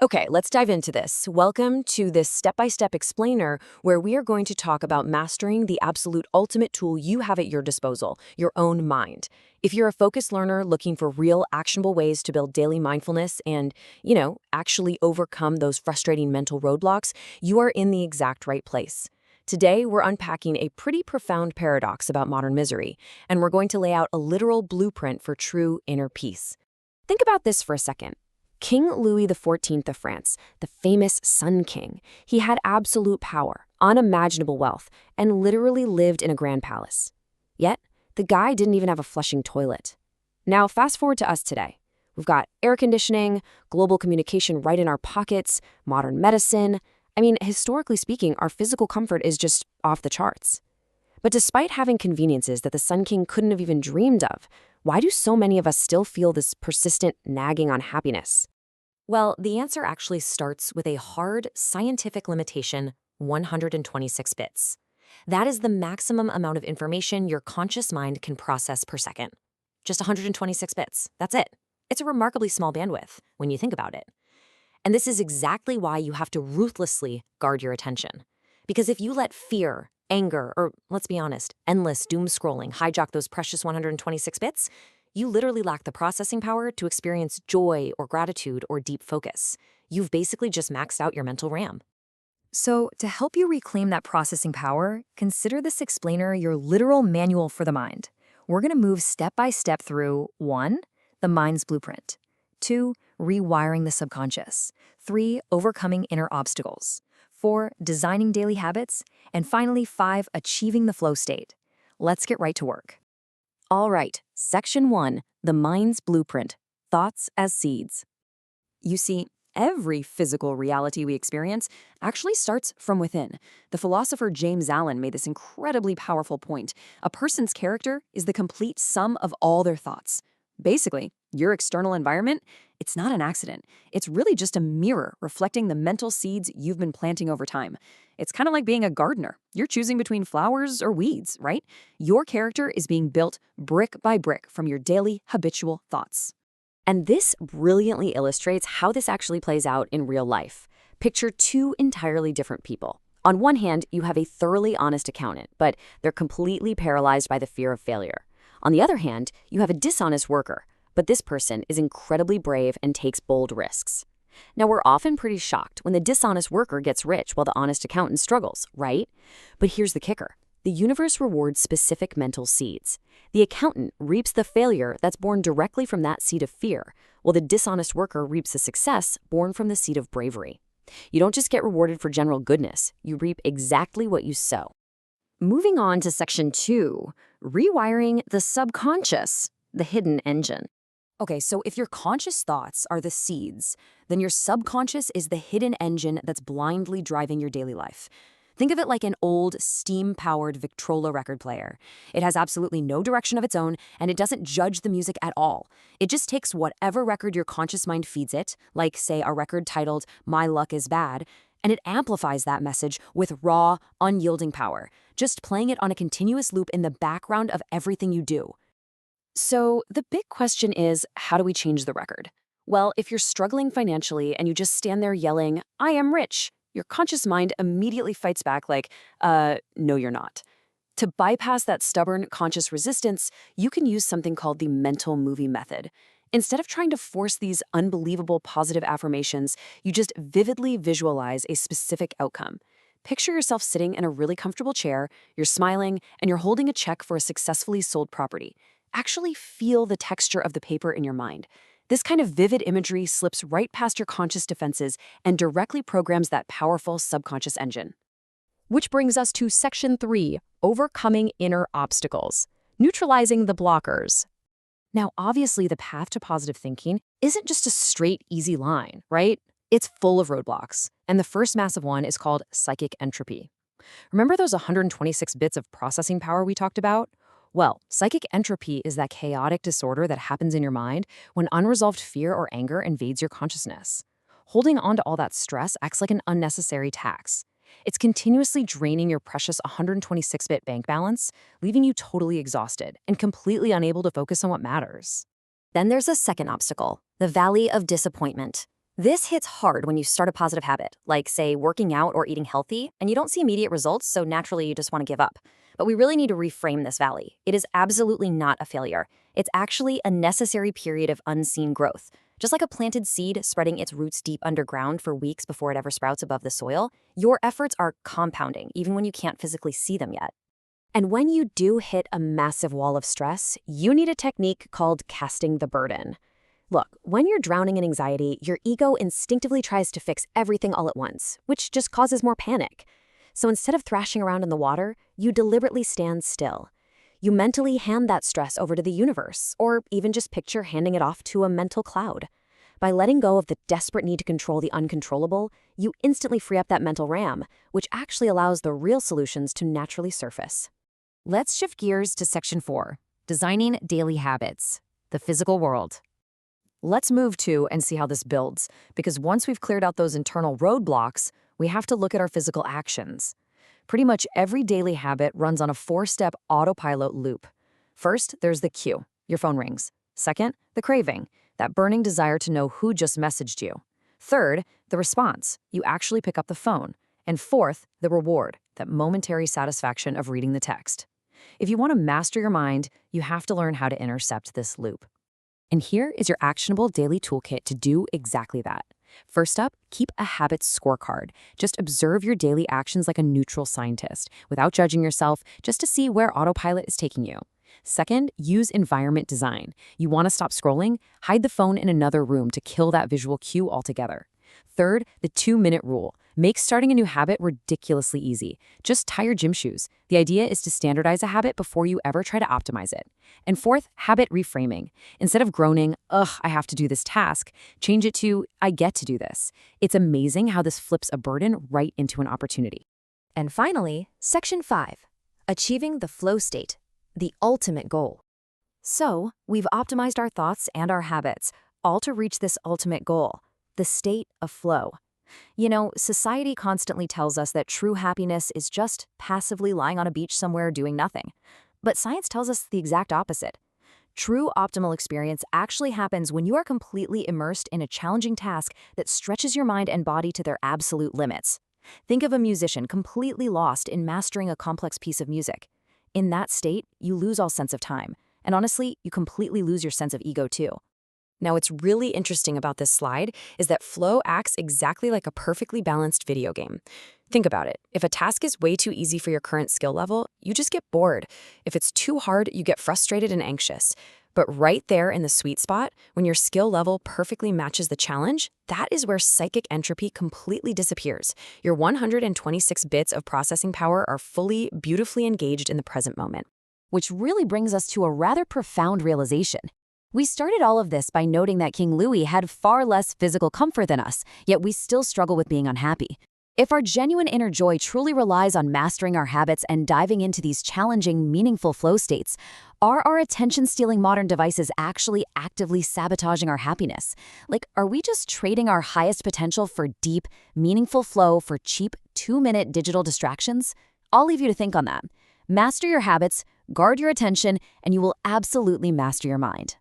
Okay, let's dive into this. Welcome to this step-by-step explainer where we are going to talk about mastering the absolute ultimate tool you have at your disposal, your own mind. If you're a focused learner looking for real, actionable ways to build daily mindfulness and, actually overcome those frustrating mental roadblocks, you are in the exact right place. Today, we're unpacking a pretty profound paradox about modern misery, and we're going to lay out a literal blueprint for true inner peace. Think about this for a second. King Louis XIV of France, the famous Sun King, he had absolute power, unimaginable wealth, and literally lived in a grand palace. Yet, the guy didn't even have a flushing toilet. Now, fast forward to us today. We've got air conditioning, global communication right in our pockets, modern medicine. Historically speaking, our physical comfort is just off the charts. But despite having conveniences that the Sun King couldn't have even dreamed of, why do so many of us still feel this persistent nagging unhappiness? Well, the answer actually starts with a hard, scientific limitation: 126 bits. That is the maximum amount of information your conscious mind can process per second. Just 126 bits. That's it. It's a remarkably small bandwidth when you think about it. And this is exactly why you have to ruthlessly guard your attention. Because if you let fear, anger, or let's be honest, endless doom scrolling hijack those precious 126 bits, you literally lack the processing power to experience joy or gratitude or deep focus. You've basically just maxed out your mental RAM. So, to help you reclaim that processing power, consider this explainer your literal manual for the mind. We're going to move step by step through 1. The mind's blueprint. 2. Rewiring the subconscious. 3. Overcoming inner obstacles. 4. Designing daily habits. And finally, 5. Achieving the flow state. Let's get right to work. All right, Section 1, the mind's blueprint, thoughts as seeds. You see, every physical reality we experience actually starts from within. The philosopher James Allen made this incredibly powerful point. A person's character is the complete sum of all their thoughts. Basically, your external environment, it's not an accident. It's really just a mirror reflecting the mental seeds you've been planting over time. It's kind of like being a gardener. You're choosing between flowers or weeds, right? Your character is being built brick by brick from your daily habitual thoughts. And this brilliantly illustrates how this actually plays out in real life. Picture two entirely different people. On one hand, you have a thoroughly honest accountant, but they're completely paralyzed by the fear of failure. On the other hand, you have a dishonest worker, but this person is incredibly brave and takes bold risks. Now, we're often pretty shocked when the dishonest worker gets rich while the honest accountant struggles, right? But here's the kicker. The universe rewards specific mental seeds. The accountant reaps the failure that's born directly from that seed of fear, while the dishonest worker reaps the success born from the seed of bravery. You don't just get rewarded for general goodness, you reap exactly what you sow. Moving on to Section 2, rewiring the subconscious, the hidden engine. Okay, so if your conscious thoughts are the seeds, then your subconscious is the hidden engine that's blindly driving your daily life. Think of it like an old, steam-powered Victrola record player. It has absolutely no direction of its own, and it doesn't judge the music at all. It just takes whatever record your conscious mind feeds it, like, say, a record titled "My Luck is Bad," and it amplifies that message with raw, unyielding power, just playing it on a continuous loop in the background of everything you do. So the big question is, how do we change the record? Well, if you're struggling financially and you just stand there yelling, "I am rich," your conscious mind immediately fights back like, no, you're not. To bypass that stubborn conscious resistance, you can use something called the mental movie method. Instead of trying to force these unbelievable positive affirmations, you just vividly visualize a specific outcome. Picture yourself sitting in a really comfortable chair, you're smiling, and you're holding a check for a successfully sold property. Actually feel the texture of the paper in your mind. This kind of vivid imagery slips right past your conscious defenses and directly programs that powerful subconscious engine. Which brings us to Section 3, overcoming inner obstacles, neutralizing the blockers. Now, obviously, the path to positive thinking isn't just a straight, easy line, right? It's full of roadblocks, and the first massive one is called psychic entropy. Remember those 126 bits of processing power we talked about? Well, psychic entropy is that chaotic disorder that happens in your mind when unresolved fear or anger invades your consciousness. Holding on to all that stress acts like an unnecessary tax. It's continuously draining your precious 126-bit bank balance, leaving you totally exhausted and completely unable to focus on what matters. Then there's a second obstacle, the valley of disappointment. This hits hard when you start a positive habit, like, say, working out or eating healthy, and you don't see immediate results, so naturally you just want to give up. But we really need to reframe this valley. It is absolutely not a failure. It's actually a necessary period of unseen growth. Just like a planted seed spreading its roots deep underground for weeks before it ever sprouts above the soil, your efforts are compounding, even when you can't physically see them yet. And when you do hit a massive wall of stress, you need a technique called casting the burden. Look, when you're drowning in anxiety, your ego instinctively tries to fix everything all at once, which just causes more panic. So instead of thrashing around in the water, you deliberately stand still. You mentally hand that stress over to the universe, or even just picture handing it off to a mental cloud. By letting go of the desperate need to control the uncontrollable, you instantly free up that mental RAM, which actually allows the real solutions to naturally surface. Let's shift gears to Section 4, Designing Daily Habits, the Physical World. Let's move to and see how this builds, because once we've cleared out those internal roadblocks, we have to look at our physical actions. Pretty much every daily habit runs on a 4-step autopilot loop. First, there's the cue. Your phone rings. Second, the craving, that burning desire to know who just messaged you. Third, the response. You actually pick up the phone. And fourth, the reward, that momentary satisfaction of reading the text. If you want to master your mind, you have to learn how to intercept this loop. And here is your actionable daily toolkit to do exactly that. First up, keep a habits scorecard. Just observe your daily actions like a neutral scientist, without judging yourself, just to see where autopilot is taking you. Second, use environment design. You want to stop scrolling? Hide the phone in another room to kill that visual cue altogether. Third, the 2-minute rule. Make starting a new habit ridiculously easy. Just tie your gym shoes. The idea is to standardize a habit before you ever try to optimize it. And fourth, habit reframing. Instead of groaning, ugh, I have to do this task, change it to, I get to do this. It's amazing how this flips a burden right into an opportunity. And finally, Section 5, Achieving the Flow State, the ultimate goal. So, we've optimized our thoughts and our habits, all to reach this ultimate goal, the state of flow. You know, society constantly tells us that true happiness is just passively lying on a beach somewhere doing nothing. But science tells us the exact opposite. True optimal experience actually happens when you are completely immersed in a challenging task that stretches your mind and body to their absolute limits. Think of a musician completely lost in mastering a complex piece of music. In that state, you lose all sense of time. And honestly, you completely lose your sense of ego too. Now, what's really interesting about this slide is that flow acts exactly like a perfectly balanced video game. Think about it. If a task is way too easy for your current skill level, you just get bored. If it's too hard, you get frustrated and anxious. But right there in the sweet spot, when your skill level perfectly matches the challenge, that is where psychic entropy completely disappears. Your 126 bits of processing power are fully, beautifully engaged in the present moment. Which really brings us to a rather profound realization. We started all of this by noting that King Louis had far less physical comfort than us, yet we still struggle with being unhappy. If our genuine inner joy truly relies on mastering our habits and diving into these challenging, meaningful flow states, are our attention-stealing modern devices actually actively sabotaging our happiness? Like, are we just trading our highest potential for deep, meaningful flow for cheap, 2-minute digital distractions? I'll leave you to think on that. Master your habits, guard your attention, and you will absolutely master your mind.